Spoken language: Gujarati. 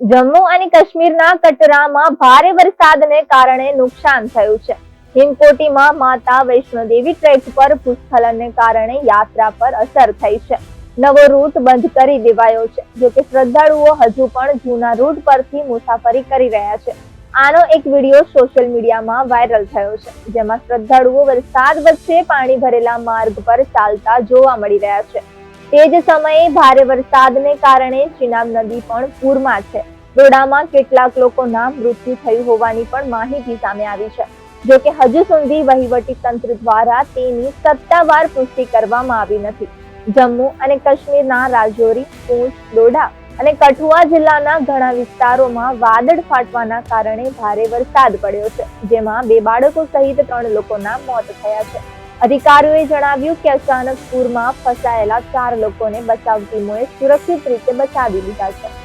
જમ્મુ અને કાશ્મીરના કટરામાં ભારે વરસાદને કારણે નુકસાન થયું છે. હિમકોટીમાં માતા વૈષ્ણોદેવી ટ્રેક પર ભૂસ્ખલનને કારણે યાત્રા પર અસર થઈ છે. નવો રૂટ બંધ કરી દેવાયો છે. જોકે શ્રદ્ધાળુઓ હજુ પણ જૂના રૂટ પરથી મુસાફરી કરી રહ્યા છે. આનો એક વિડીયો સોશિયલ મીડિયામાં વાયરલ થયો છે, જેમાં શ્રદ્ધાળુઓ વરસાદ વચ્ચે પાણી ભરેલા માર્ગ પર ચાલતા જોવા મળી રહ્યા છે. તે જ સમયે ભારે વરસાદને કારણે ચિનાબ નદી પણ પૂરમાં છે. રોડામાં કેટલાક લોકોના મૃત્યુ થયું હોવાની પણ માહિતી સામે આવી છે. જોકે હજુ સુધી વહીવટી તંત્ર દ્વારા તેની સત્તાવાર પુષ્ટિ કરવામાં આવી નથી. જમ્મુ અને કાશ્મીરના રાજૌરી, પૂંછ, ડોડા અને કઠુઆ જિલ્લાના ઘણા વિસ્તારોમાં વાદળ ફાટવાના કારણે ભારે વરસાદ પડ્યો છે, જેમાં 2 બાળકો સહિત 3 લોકોના મોત થયા છે. અધિકારીઓએ જણાવ્યું કે અચાનક પૂરમાં ફસાયેલા 4 લોકોને બચાવ ટીમોએ સુરક્ષિત રીતે બચાવી લીધા છે.